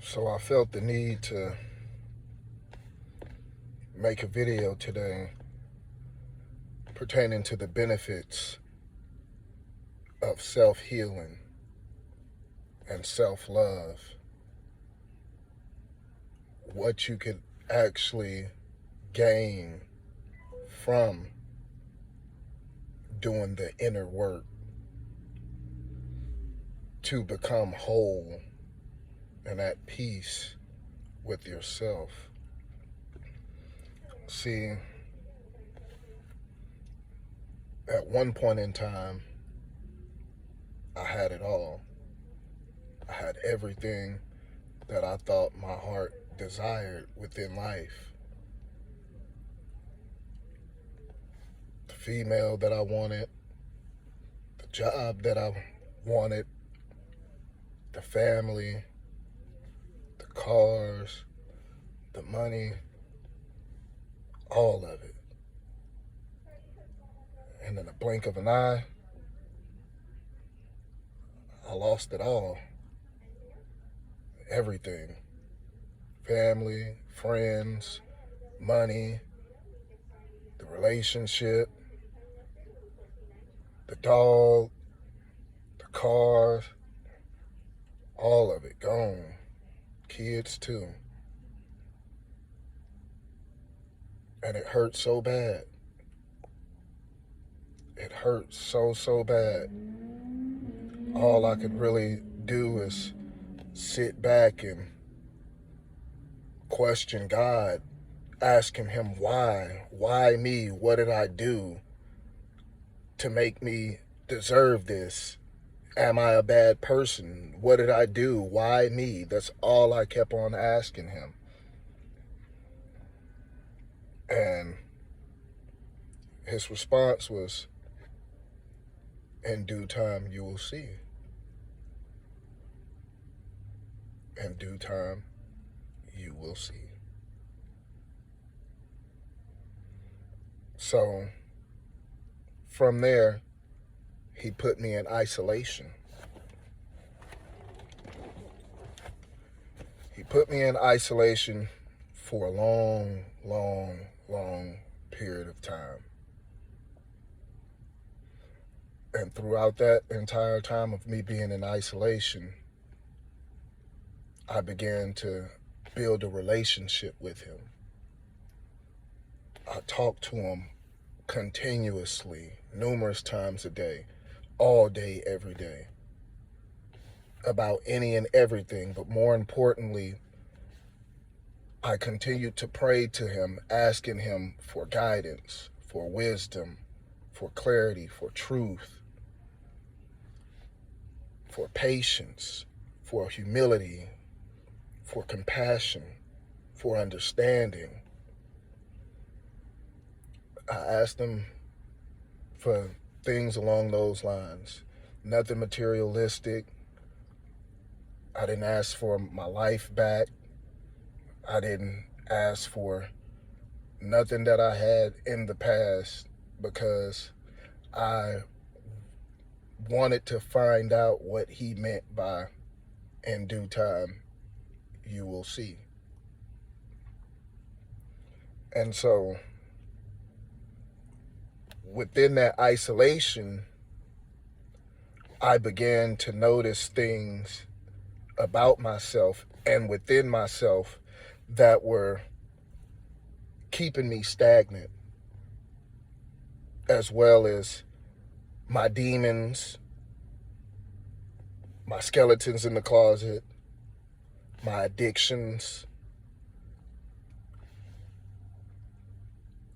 So I felt the need to make a video today pertaining to the benefits of self-healing and self-love. What you could actually gain from doing the inner work to become whole and at peace with yourself. See, at one point in time, I had it all. I had everything that I thought my heart desired within life. The female that I wanted, the job that I wanted, the family, the cars, the money, all of it. And in a blink of an eye, I lost it all. Everything. Family, friends, money, the relationship, the dog, the cars, all of it gone. Kids too. And it hurt so bad. It hurt so bad. All I could really do is sit back and question God, asking him why? Why me? What did I do to make me deserve this? Am I a bad person? What did I do? Why me? That's all I kept on asking him. And his response was, in due time, you will see. In due time, you will see. So from there, he put me in isolation. He put me in isolation for a long period of time. And throughout that entire time of me being in isolation, I began to build a relationship with him. I talked to him continuously, numerous times a day, all day, every day, about any and everything. But more importantly, I continued to pray to him, asking him for guidance, for wisdom, for clarity, for truth, for patience, for humility, for compassion, for understanding. I asked him for things along those lines. Nothing materialistic. I didn't ask for my life back. I didn't ask for nothing that I had in the past, because I wanted to find out what he meant by in due time, you will see. And so within that isolation, I began to notice things about myself and within myself that were keeping me stagnant, as well as my demons, my skeletons in the closet, my addictions,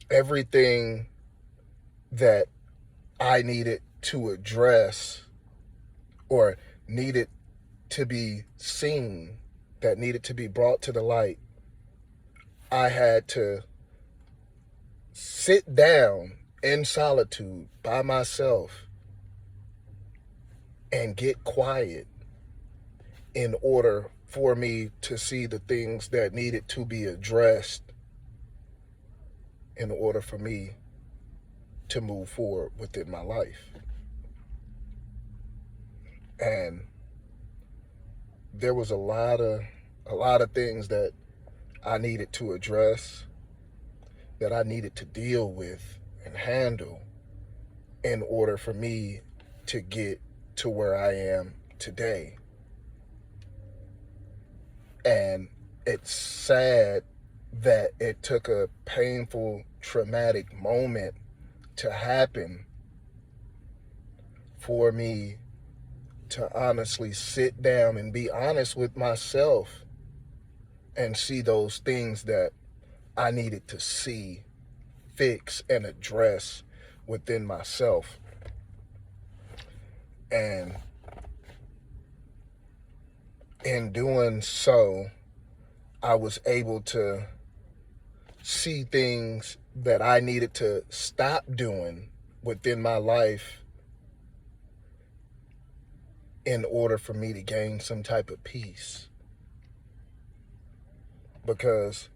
everything that I needed to address or needed to be seen, that needed to be brought to the light. I had to sit down in solitude by myself and get quiet in order for me to see the things that needed to be addressed, in order for me to move forward within my life. And there was a lot of a lot of things that I needed to address, that I needed to deal with and handle in order for me to get to where I am today. And it's sad that it took a painful, traumatic moment to happen for me to honestly sit down and be honest with myself and see those things that I needed to see, fix, and address within myself. And in doing so, I was able to see things that I needed to stop doing within my life in order for me to gain some type of peace. Because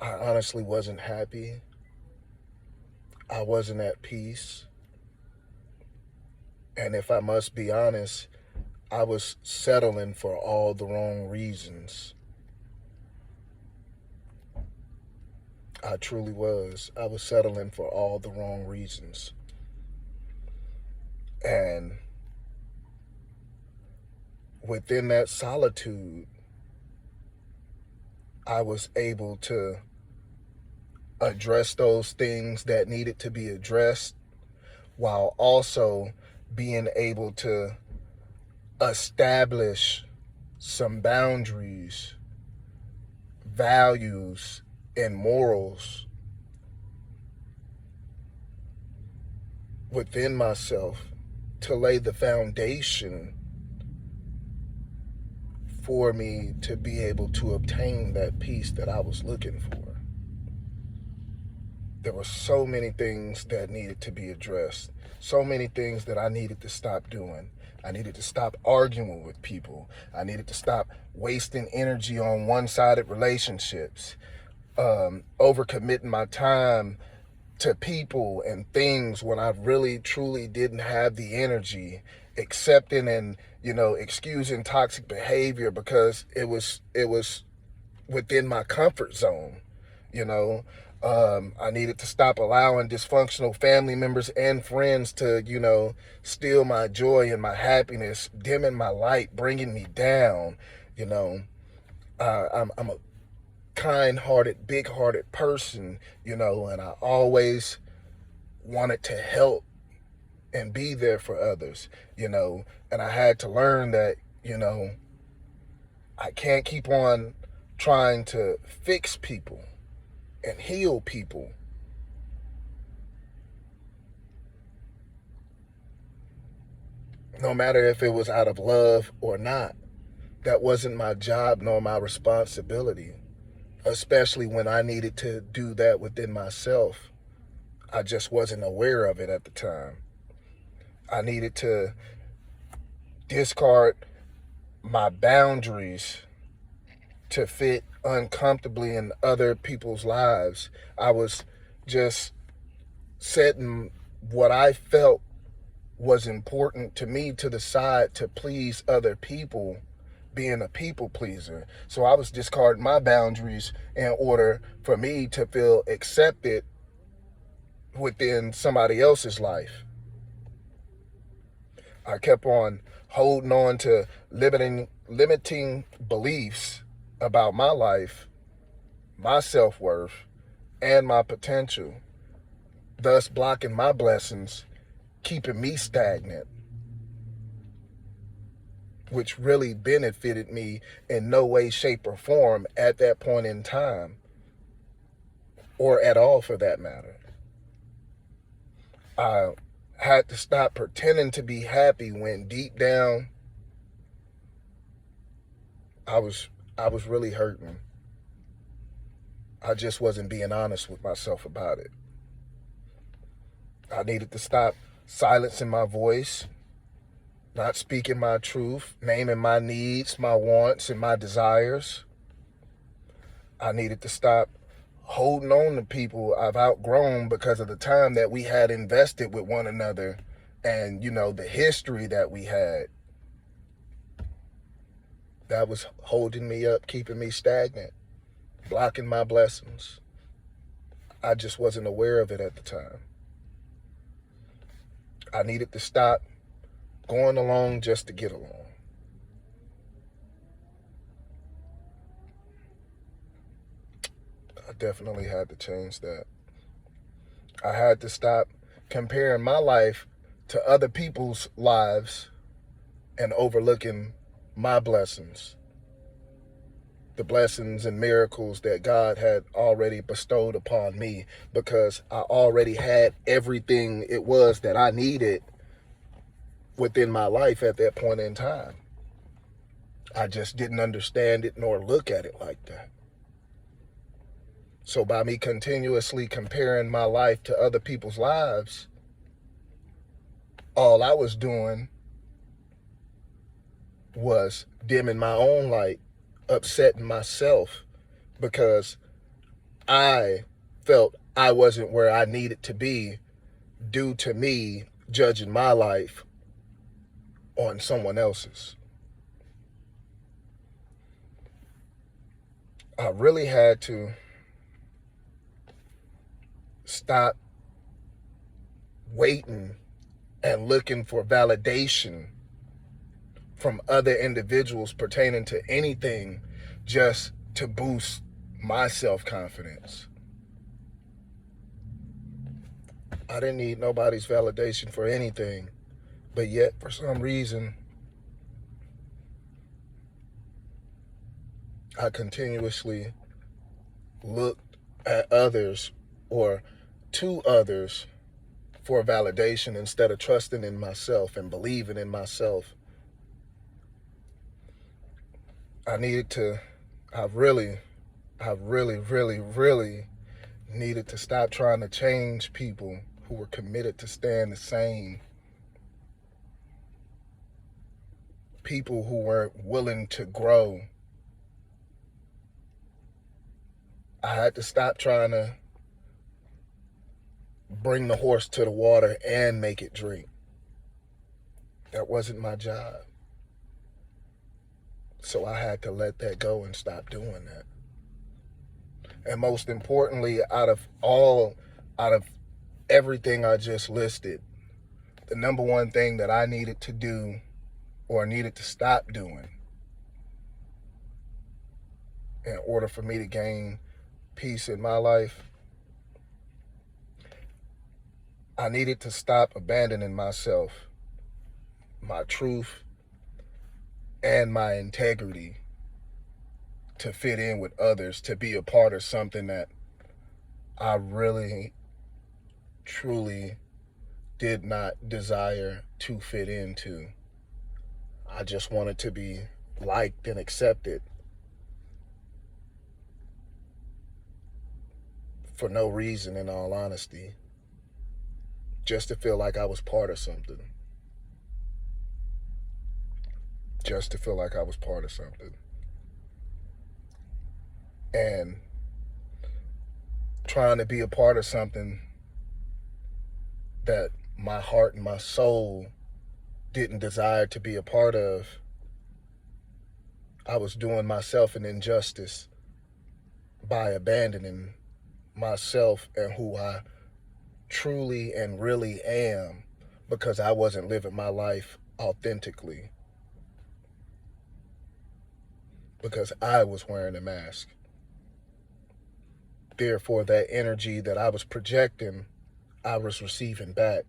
I honestly wasn't happy. I wasn't at peace. And if I must be honest, I was settling for all the wrong reasons. I truly was. I was settling for all the wrong reasons. And within that solitude, I was able to address those things that needed to be addressed while also being able to establish some boundaries, values, and morals within myself to lay the foundation for me to be able to obtain that peace that I was looking for. There were so many things that needed to be addressed, so many things that I needed to stop doing. I needed to stop arguing with people. I needed to stop wasting energy on one-sided relationships, overcommitting my time to people and things when I really truly didn't have the energy, accepting and, excusing toxic behavior because it was within my comfort zone. I needed to stop allowing dysfunctional family members and friends to, steal my joy and my happiness, dimming my light, bringing me down. I'm a kind-hearted, big-hearted person, and I always wanted to help and be there for others, and I had to learn that, I can't keep on trying to fix people and heal people. No matter if it was out of love or not. That wasn't my job nor my responsibility, especially when I needed to do that within myself. I just wasn't aware of it at the time. I needed to discard my boundaries to fit uncomfortably in other people's lives. I was just setting what I felt was important to me to the side to please other people, being a people pleaser. So I was discarding my boundaries in order for me to feel accepted within somebody else's life. I kept on holding on to limiting beliefs about my life, my self-worth, and my potential, thus blocking my blessings, keeping me stagnant, which really benefited me in no way, shape, or form at that point in time, or at all for that matter. I had to stop pretending to be happy when deep down I was really hurting. I just wasn't being honest with myself about it. I needed to stop silencing my voice, not speaking my truth, naming my needs, my wants, and my desires. I needed to stop holding on to people I've outgrown because of the time that we had invested with one another and, the history that we had. that was holding me up, keeping me stagnant, blocking my blessings. I just wasn't aware of it at the time. I needed to stop going along just to get along. I definitely had to change that. I had to stop comparing my life to other people's lives and overlooking my blessings, the blessings and miracles that God had already bestowed upon me, because I already had everything it was that I needed within my life at that point in time. I just didn't understand it nor look at it like that. So by me continuously comparing my life to other people's lives, all I was doing was dimming my own light, upsetting myself, because I felt I wasn't where I needed to be due to me judging my life on someone else's. I really had to stop waiting and looking for validation from other individuals pertaining to anything just to boost my self-confidence. I didn't need nobody's validation for anything, but yet for some reason I continuously looked at others or to others for validation instead of trusting in myself and believing in myself. I really, really needed to stop trying to change people who were committed to staying the same. People who weren't willing to grow. I had to stop trying to bring the horse to the water and make it drink. That wasn't my job. So I had to let that go and stop doing that. And most importantly, out of everything I just listed, the number one thing that I needed to do or needed to stop doing in order for me to gain peace in my life, I needed to stop abandoning myself, my truth, and my integrity to fit in with others, to be a part of something that I really, truly did not desire to fit into. I just wanted to be liked and accepted for no reason, in all honesty, just to feel like I was part of something. Just to feel like I was part of something. And trying to be a part of something that my heart and my soul didn't desire to be a part of, I was doing myself an injustice by abandoning myself and who I truly and really am, because I wasn't living my life authentically, because I was wearing a mask. Therefore, that energy that I was projecting, I was receiving back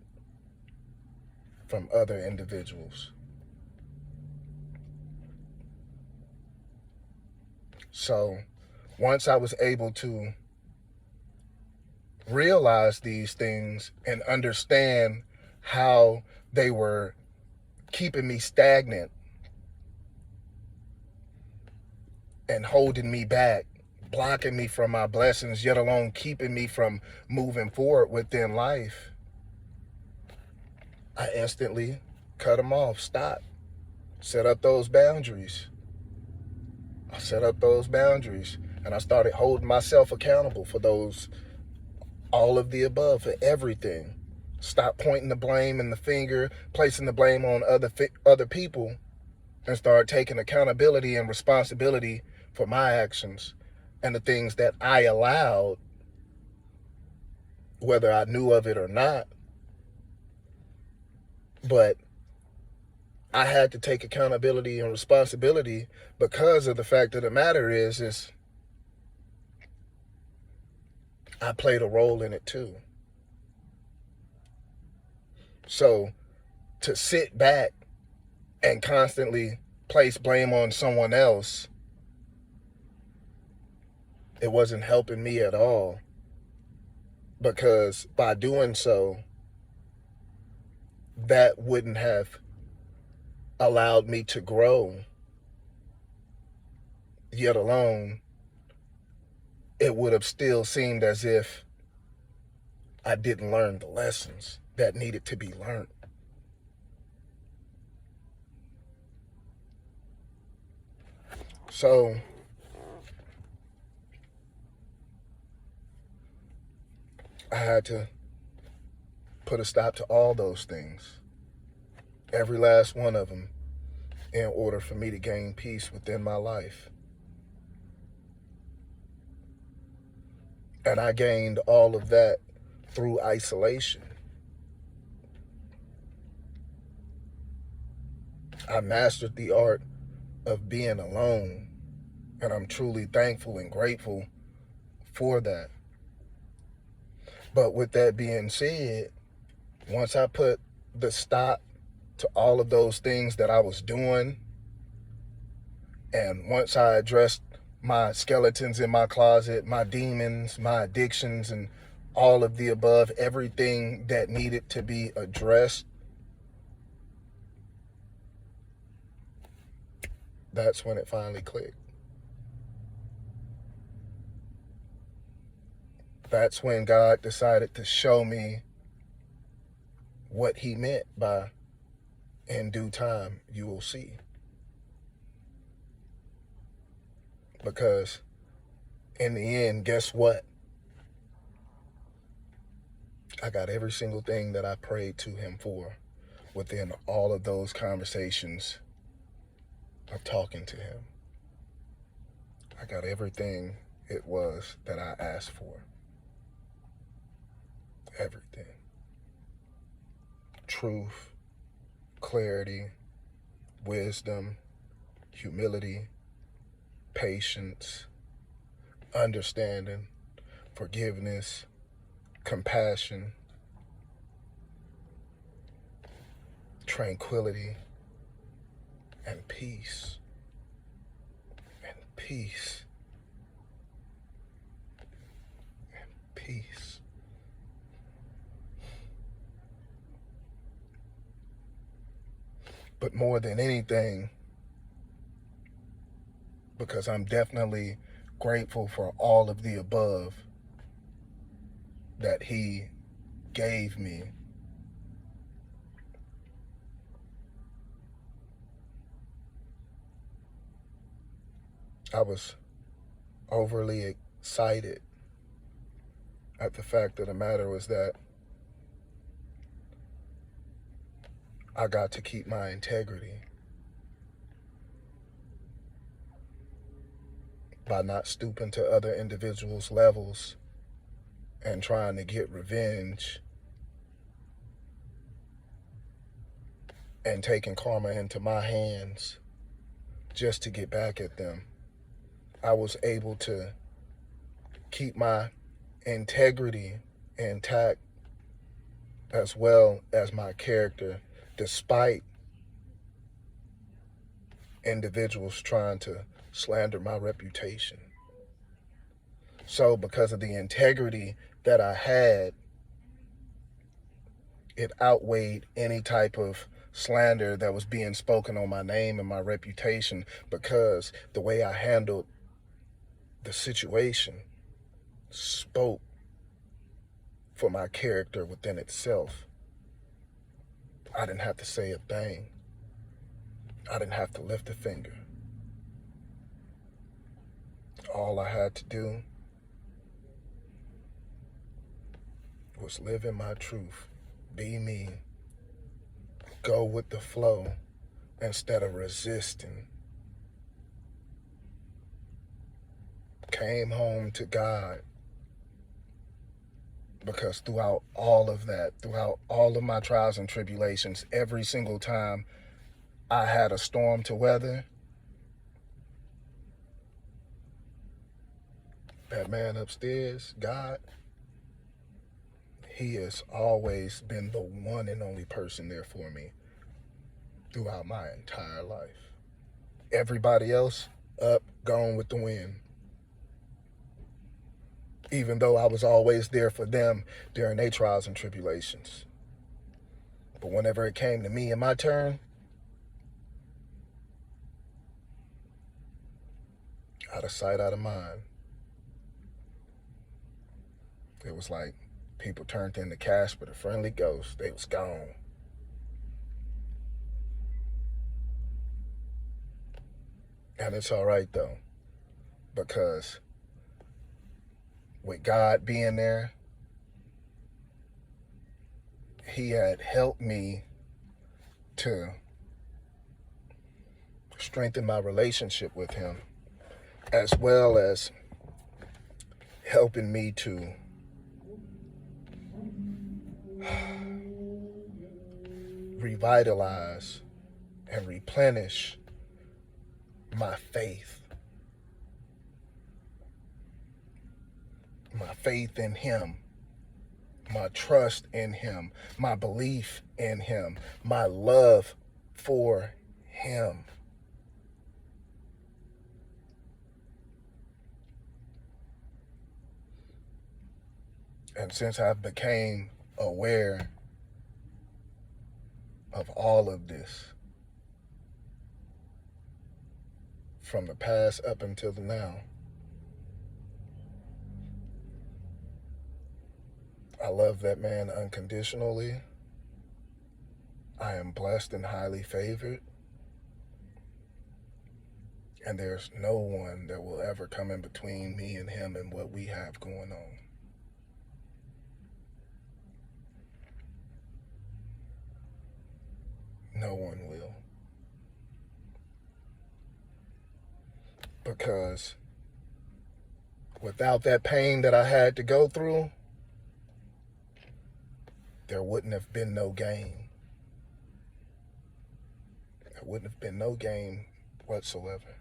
from other individuals. So once I was able to realize these things and understand how they were keeping me stagnant and holding me back, blocking me from my blessings, yet alone keeping me from moving forward within life, I instantly cut them off, stop, set up those boundaries. I set up those boundaries and I started holding myself accountable for those, all of the above, for everything. Stop pointing the blame and the finger, placing the blame on other people, and start taking accountability and responsibility for my actions and the things that I allowed, whether I knew of it or not. But I had to take accountability and responsibility because of the fact of the matter is I played a role in it too. So to sit back and constantly place blame on someone else, it wasn't helping me at all, because by doing so, that wouldn't have allowed me to grow, yet alone it would have still seemed as if I didn't learn the lessons that needed to be learned. So I had to put a stop to all those things, every last one of them, in order for me to gain peace within my life. And I gained all of that through isolation. I mastered the art of being alone, and I'm truly thankful and grateful for that. But with that being said, once I put the stop to all of those things that I was doing, and once I addressed my skeletons in my closet, my demons, my addictions, and all of the above, everything that needed to be addressed, that's when it finally clicked. That's when God decided to show me what he meant by, in due time, you will see. Because in the end, guess what? I got every single thing that I prayed to him for within all of those conversations of talking to him. I got everything it was that I asked for. Everything. Truth, clarity, wisdom, humility, patience, understanding, forgiveness, compassion, tranquility, and peace. And peace. And peace. But more than anything, because I'm definitely grateful for all of the above that he gave me, I was overly excited at the fact of the matter was that I got to keep my integrity by not stooping to other individuals' levels and trying to get revenge and taking karma into my hands just to get back at them. I was able to keep my integrity intact as well as my character, despite individuals trying to slander my reputation. So because of the integrity that I had, it outweighed any type of slander that was being spoken on my name and my reputation, because the way I handled the situation spoke for my character within itself. I didn't have to say a thing. I didn't have to lift a finger. All I had to do was live in my truth, be me, go with the flow, instead of resisting. Came home to God, because throughout all of that, throughout all of my trials and tribulations, every single time I had a storm to weather, that man upstairs, God, he has always been the one and only person there for me throughout my entire life. Everybody else, up, gone with the wind. Even though I was always there for them during their trials and tribulations. But whenever it came to me and my turn, out of sight, out of mind. It was like people turned into Casper, the friendly ghost. They was gone. And it's all right though, because with God being there, he had helped me to strengthen my relationship with him, as well as helping me to revitalize and replenish my faith in him, my trust in him, my belief in him, my love for him. And since I became aware of all of this, from the past up until now, I love that man unconditionally. I am blessed and highly favored. And there's no one that will ever come in between me and him and what we have going on. No one will. Because without that pain that I had to go through, there wouldn't have been no gain. There wouldn't have been no gain whatsoever.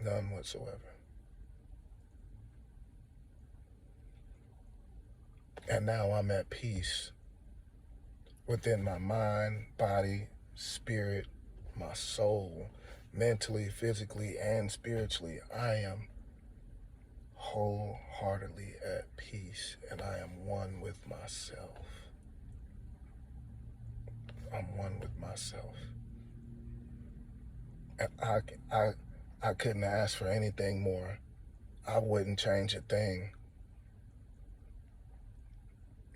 None whatsoever. And now I'm at peace within my mind, body, spirit, my soul, mentally, physically, and spiritually. I am wholeheartedly at peace, and I am one with myself. I'm one with myself. And I couldn't ask for anything more. I wouldn't change a thing.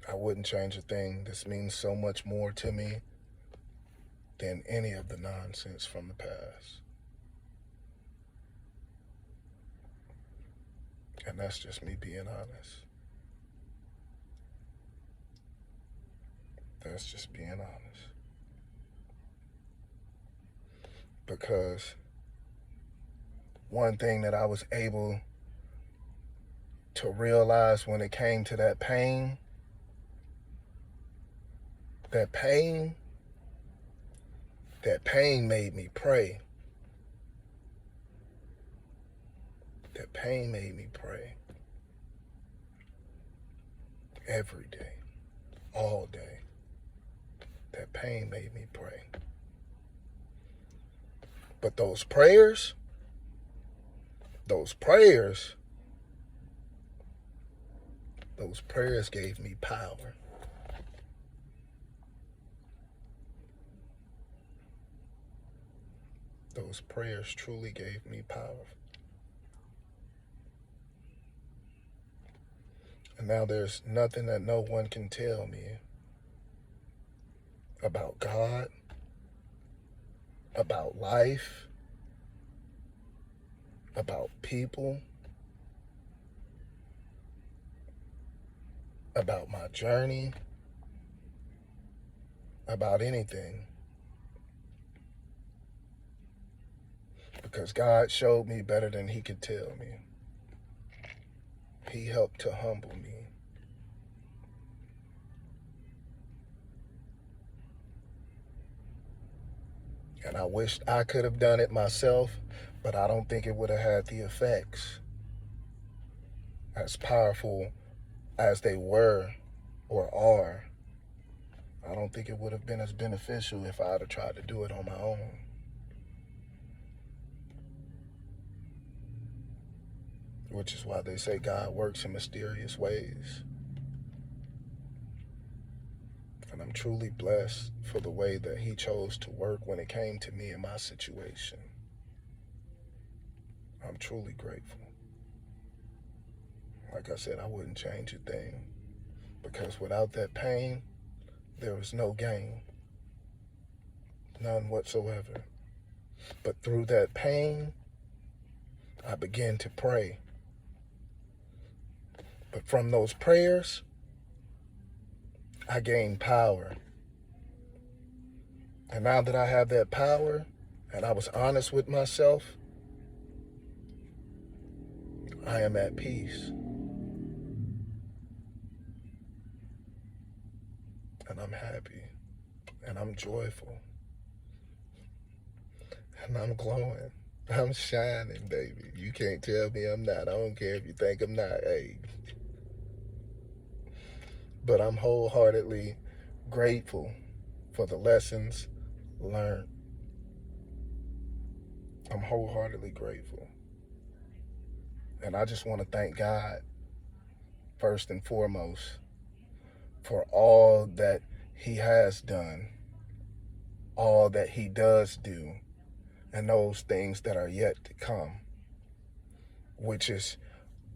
I wouldn't change a thing. This means so much more to me than any of the nonsense from the past. And that's just me being honest. That's just being honest. Because one thing that I was able to realize when it came to that pain made me pray. That pain made me pray. Every day, all day. That pain made me pray. But those prayers gave me power. Those prayers truly gave me power. And now there's nothing that no one can tell me about God, about life, about people, about my journey, about anything, because God showed me better than he could tell me. He helped to humble me. And I wished I could have done it myself, but I don't think it would have had the effects as powerful as they were or are. I don't think it would have been as beneficial if I'd have tried to do it on my own. Which is why they say God works in mysterious ways. And I'm truly blessed for the way that he chose to work when it came to me and my situation. I'm truly grateful. Like I said, I wouldn't change a thing, because without that pain, there was no gain. None whatsoever. But through that pain, I began to pray. But from those prayers, I gained power. And now that I have that power, and I was honest with myself, I am at peace. And I'm happy. And I'm joyful. And I'm glowing. I'm shining, baby. You can't tell me I'm not. I don't care if you think I'm not. Hey. But I'm wholeheartedly grateful for the lessons learned. I'm wholeheartedly grateful. And I just want to thank God, first and foremost, for all that he has done, all that he does do, and those things that are yet to come, which is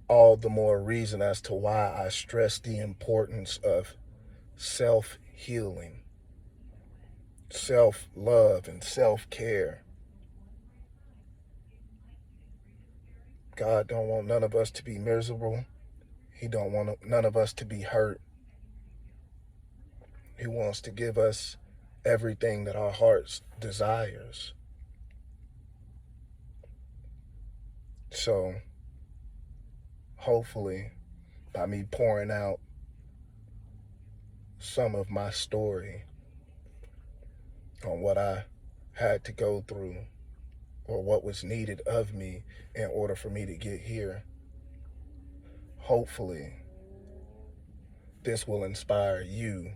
all the more reason as to why I stress the importance of self-healing, self-love, and self-care. God don't want none of us to be miserable. He don't want none of us to be hurt. He wants to give us everything that our hearts desires. So, hopefully, by me pouring out some of my story on what I had to go through or what was needed of me in order for me to get here, hopefully, this will inspire you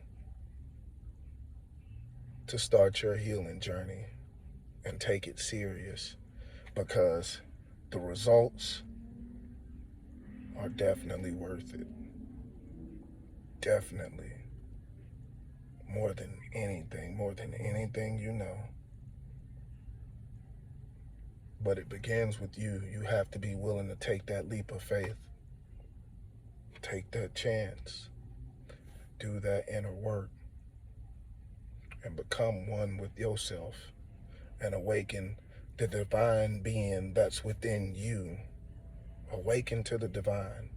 to start your healing journey and take it serious, because the results are definitely worth it. Definitely. More than anything you know. But it begins with you. You have to be willing to take that leap of faith. Take that chance. Do that inner work. And become one with yourself. And awaken the divine being that's within you. Awaken to the divine.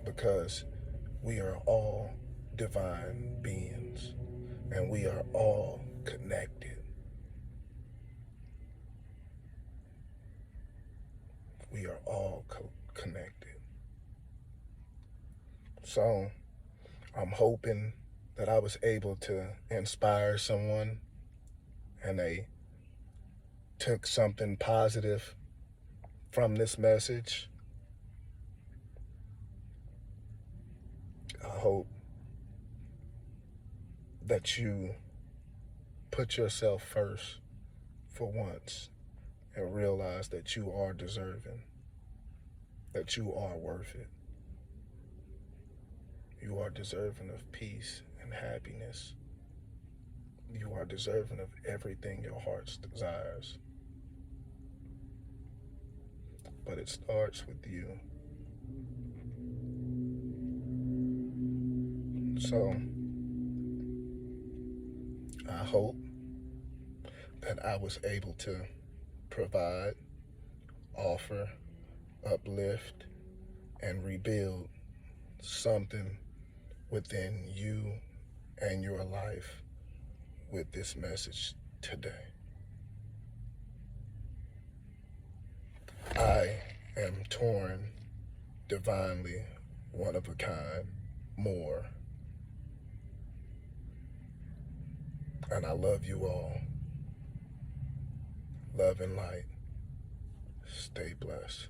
Because we are all divine beings. And we are all connected. We are all connected. So, I'm hoping that I was able to inspire someone and they took something positive from this message. I hope that you put yourself first for once and realize that you are deserving, that you are worth it. You are deserving of peace and happiness. You are deserving of everything your heart desires. But it starts with you. So, I hope that I was able to provide, offer, uplift, and rebuild something within you and your life with this message today. I am torn, divinely one of a kind, more. And I love you all. Love and light. Stay blessed.